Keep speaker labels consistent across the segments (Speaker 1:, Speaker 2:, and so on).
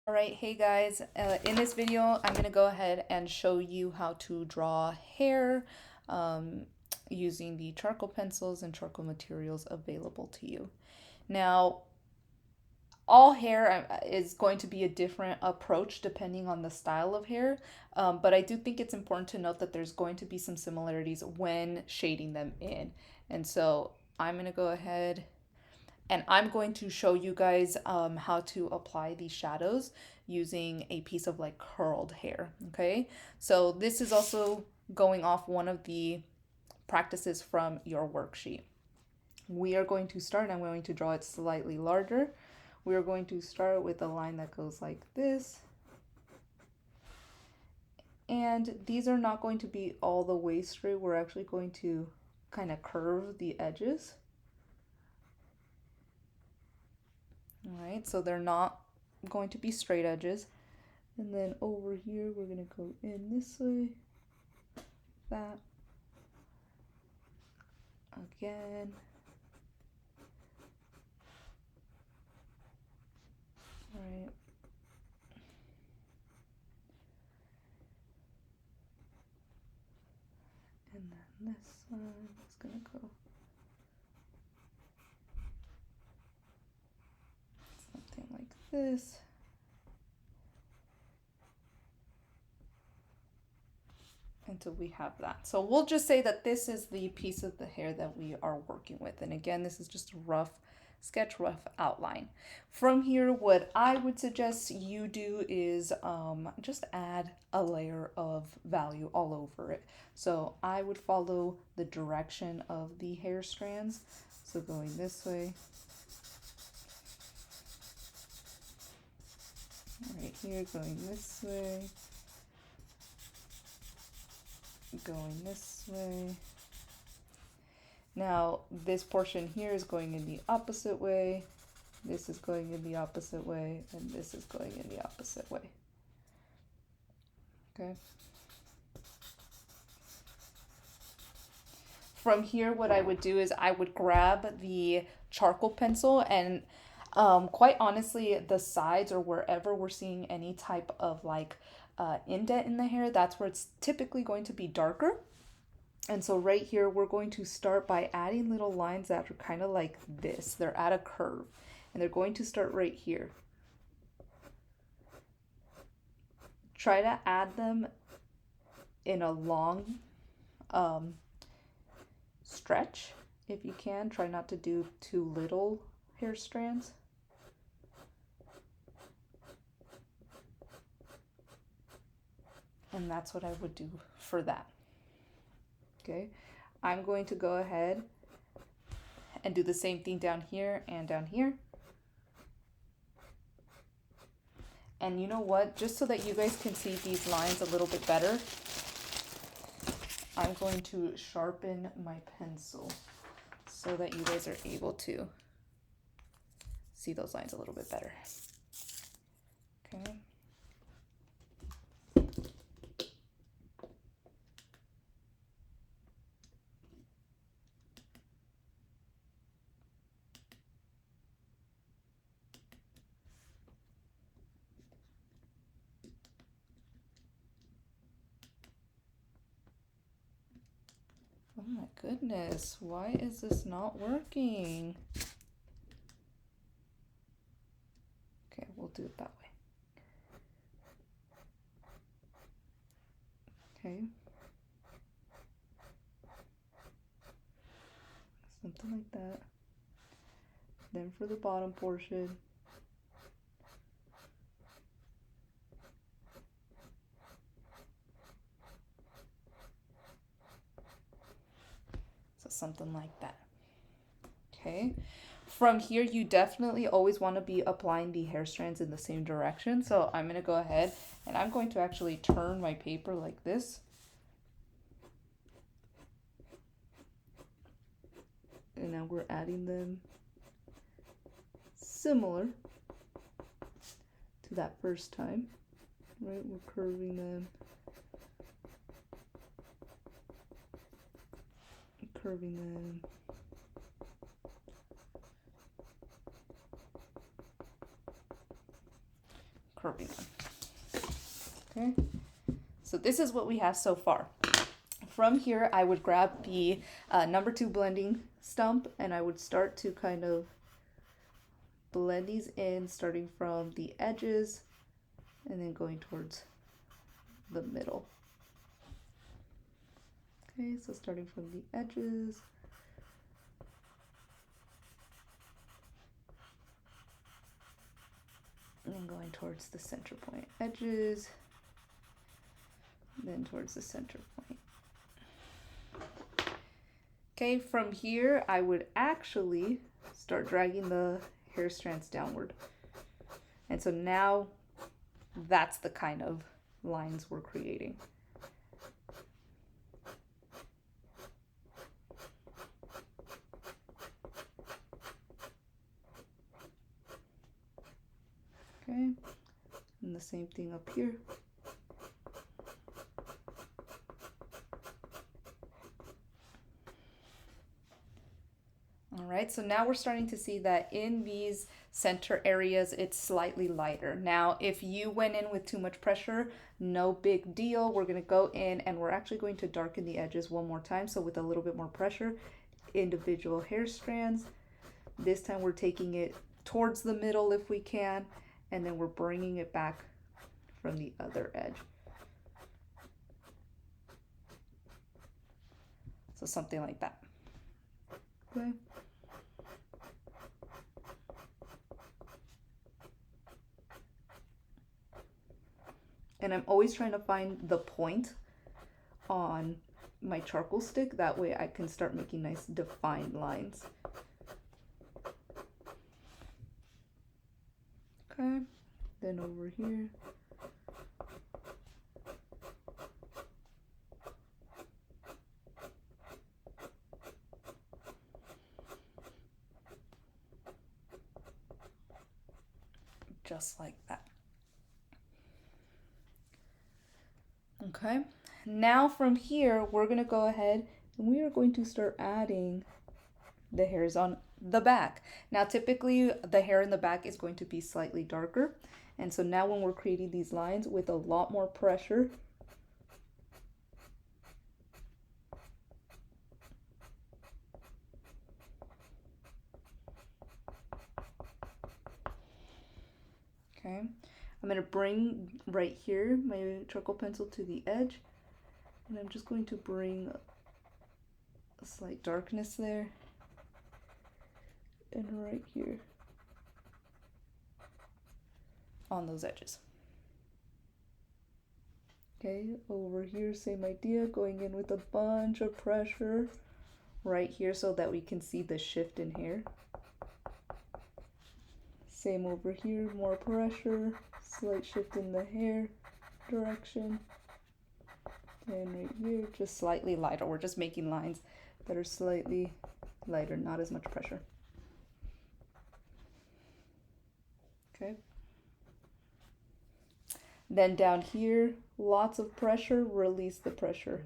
Speaker 1: All right, hey guys, in this video, I'm going to go ahead and show you how to draw hair um, using the charcoal pencils and charcoal materials available to you. Now, all hair is going to be a different approach depending on the style of hair, but I do think it's important to note that there's going to be some similarities when shading them in. And so I'm going to go ahead and I'm going to show you guys how to apply these shadows using a piece of like curled hair. Okay, so this is also going off one of the practices from your worksheet. We are going to start, I'm going to draw it slightly larger. We are going to start with a line that goes like this. And these are not going to be all the way straight. We're actually going to kind of curve the edges. All right, so they're not going to be straight edges. And then over here, we're going to go in this way, that, again. All right. And then this one is going to go something like this. Until we have that. So we'll just say that this is the piece of the hair that we are working with. And again, this is just a rough sketch, rough outline. From here, what I would suggest you do is just add a layer of value all over it. So I would follow the direction of the hair strands. So going this way, right here, going this way, going this way. Now this portion here is going in the opposite way, this is going in the opposite way, and this is going in the opposite way. Okay. From here, what I would do is I would grab the charcoal pencil and quite honestly, the sides or wherever we're seeing any type of like indent in the hair, that's where it's typically going to be darker. And so right here, we're going to start by adding little lines that are kind of like this. They're at a curve, and they're going to start right here. Try to add them in a long stretch if you can. Try not to do too little hair strands. And that's what I would do for that. Okay, I'm going to go ahead and do the same thing down here and down here. And you know what, just so that you guys can see these lines a little bit better, I'm going to sharpen my pencil so that you guys are able to see those lines a little bit better. Okay. Oh my goodness, why is this not working? Okay, we'll do it that way. Okay. Something like that. Then for the bottom portion, so something like that. Okay. From here, you definitely always want to be applying the hair strands in the same direction. So I'm going to go ahead and I'm going to actually turn my paper like this. And now we're adding them similar to that first time, right? We're curving them, curving them. curving them. Okay, so this is what we have so far. From here, I would grab the number 2 blending stump and I would start to kind of blend these in, starting from the edges and then going towards the middle. Okay, so starting from the edges. And then going towards the center point edges, then towards the center point. Okay, from here, I would actually start dragging the hair strands downward. And so now that's the kind of lines we're creating. Okay, and the same thing up here. All right, so now we're starting to see that in these center areas, it's slightly lighter. Now, if you went in with too much pressure, no big deal. We're gonna go in and we're actually going to darken the edges one more time. So with a little bit more pressure, individual hair strands. This time we're taking it towards the middle if we can, and then we're bringing it back from the other edge. So something like that. Okay. And I'm always trying to find the point on my charcoal stick. That way I can start making nice defined lines. Okay, then over here. Just like that. Okay, now from here, we're gonna go ahead and we are going to start adding the hairs on the back. Now, typically the hair in the back is going to be slightly darker. And so now when we're creating these lines with a lot more pressure, okay, I'm gonna bring right here my charcoal pencil to the edge, and I'm just going to bring a slight darkness there, and right here on those edges. Okay, over here, same idea, going in with a bunch of pressure right here so that we can see the shift in hair. Same over here, more pressure, slight shift in the hair direction. And right here, just slightly lighter. We're just making lines that are slightly lighter, not as much pressure. Okay. Then down here, lots of pressure, release the pressure.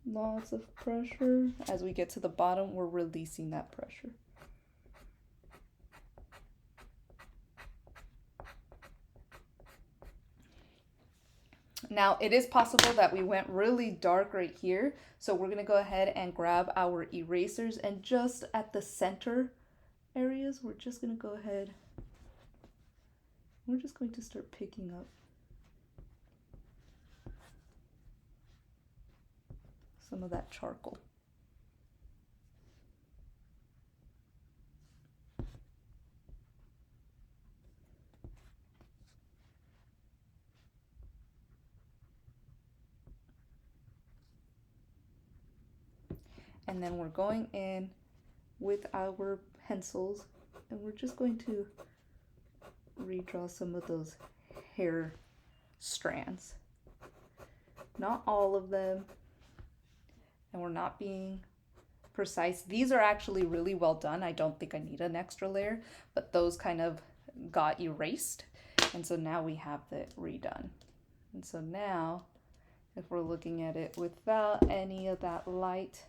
Speaker 1: Lots of pressure. As we get to the bottom, we're releasing that pressure. Now, it is possible that we went really dark right here. So we're going to go ahead and grab our erasers, and just at the center areas, we're just going to go ahead. We're just going to start picking up some of that charcoal. And then we're going in with our pencils and we're just going to redraw some of those hair strands. Not all of them, and we're not being precise. These are actually really well done. I don't think I need an extra layer, but those kind of got erased, and so now we have it redone. And so now, if we're looking at it without any of that light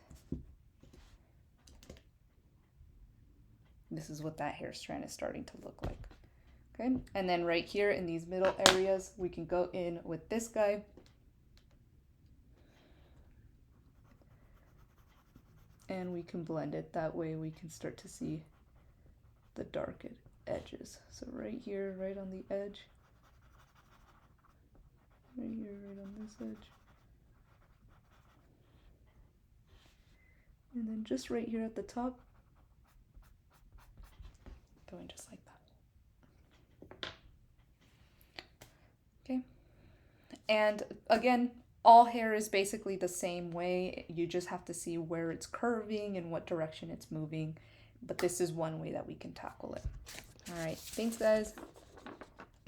Speaker 1: this is what that hair strand is starting to look like. Okay, and then right here in these middle areas, we can go in with this guy. And we can blend it. That way we can start to see the dark edges. So right here, right on the edge. Right here, right on this edge. And then just right here at the top. Going just like that. Okay. And again, all hair is basically the same way. You just have to see where it's curving and what direction it's moving. But this is one way that we can tackle it. All right. Thanks, guys.